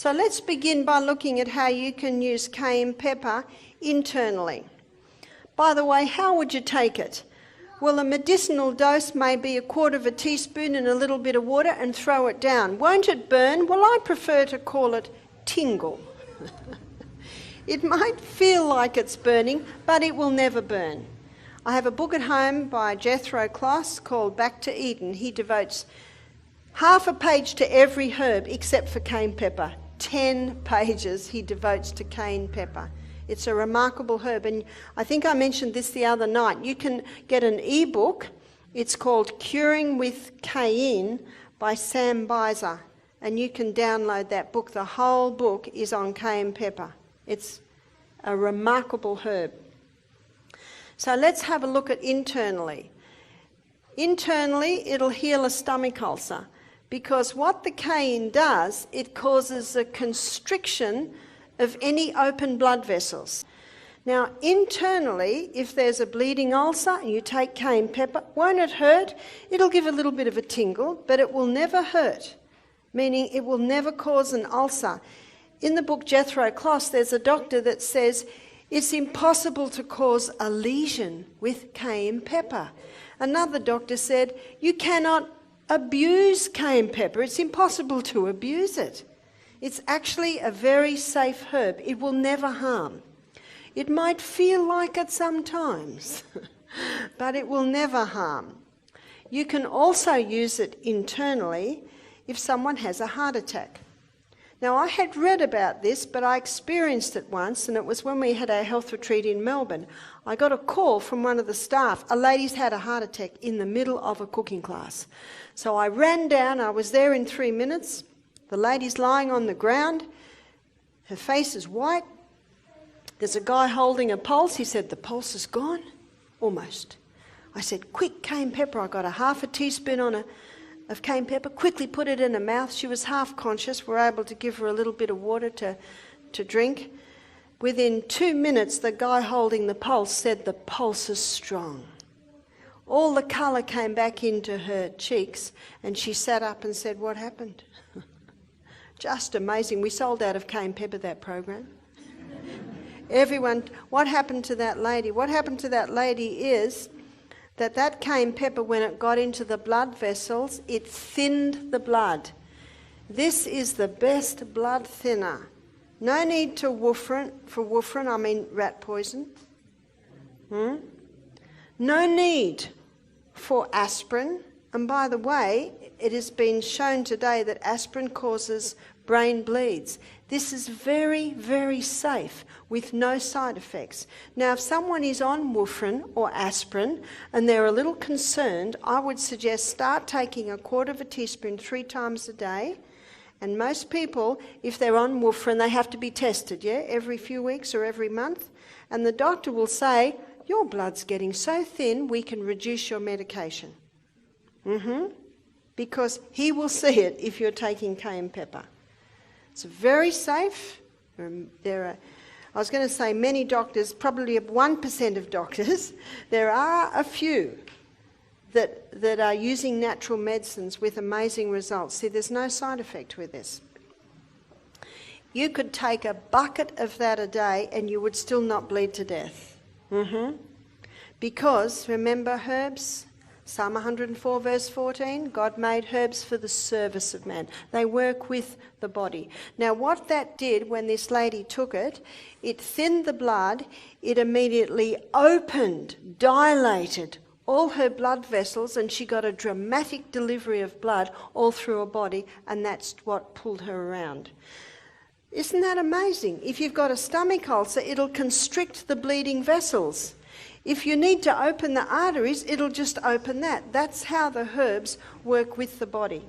So let's begin by looking at how you can use cayenne pepper internally. By the way, how would you take it? Well, a medicinal dose may be 1/4 teaspoon in a little bit of water and throw it down. Won't it burn? Well, I prefer to call it tingle. It might feel like it's burning, but it will never burn. I have a book at home by Jethro Kloss called Back to Eden. He devotes half a page to every herb except for cayenne pepper. 10 pages he devotes to cayenne pepper. It's a remarkable herb, and I think I mentioned this the other night. You can get an e-book. It's called Curing with Cayenne by Sam Beiser, and you can download that book. The whole book is on cayenne pepper. It's a remarkable herb. So let's have a look at internally. Internally, it'll heal a stomach ulcer, because what the cayenne does, it causes a constriction of any open blood vessels. Now, internally, if there's a bleeding ulcer and you take cayenne pepper, won't it hurt? It'll give a little bit of a tingle, but it will never hurt, meaning it will never cause an ulcer. In the book Jethro Kloss, there's a doctor that says it's impossible to cause a lesion with cayenne pepper. Another doctor said, you cannot abuse cayenne pepper. It's impossible to abuse it. It's actually a very safe herb. It will never harm. It might feel like it sometimes, but it will never harm. You can also use it internally if someone has a heart attack. Now, I had read about this, but I experienced it once, and it was when we had our health retreat in Melbourne. I got a call from one of the staff. A lady's had a heart attack in the middle of a cooking class. So I ran down. I was there in 3 minutes. The lady's lying on the ground. Her face is white. There's a guy holding a pulse. He said, the pulse is gone. Almost. I said, quick, cayenne pepper. I got a 1/2 teaspoon of cayenne pepper, quickly put it in her mouth. She was half conscious. We were able to give her a little bit of water to drink. Within 2 minutes, the guy holding the pulse said, the pulse is strong. All the colour came back into her cheeks, and she sat up and said, what happened? Just amazing. We sold out of cayenne pepper that program. Everyone, what happened to that lady? What happened to that lady is that cayenne pepper, when it got into the blood vessels, it thinned the blood. This is the best blood thinner. No need to warfarin, I mean rat poison. No need for aspirin. And by the way, it has been shown today that aspirin causes brain bleeds. This is very, very safe with no side effects. Now, if someone is on warfarin or aspirin and they're a little concerned, I would suggest start taking 1/4 teaspoon 3 times a day. And most people, if they're on warfarin, they have to be tested, every few weeks or every month. And the doctor will say, your blood's getting so thin, we can reduce your medication. Because he will see it if you're taking cayenne pepper. It's very safe. I was going to say many doctors, probably 1% of doctors, there are a few that are using natural medicines with amazing results. See, there's no side effect with this. You could take a bucket of that a day and you would still not bleed to death. Because, remember herbs? Psalm 104 verse 14, God made herbs for the service of man. They work with the body. Now what that did when this lady took it, it thinned the blood, it immediately opened, dilated all her blood vessels, and she got a dramatic delivery of blood all through her body, and that's what pulled her around. Isn't that amazing? If you've got a stomach ulcer, it'll constrict the bleeding vessels. If you need to open the arteries, it'll just open that. That's how the herbs work with the body.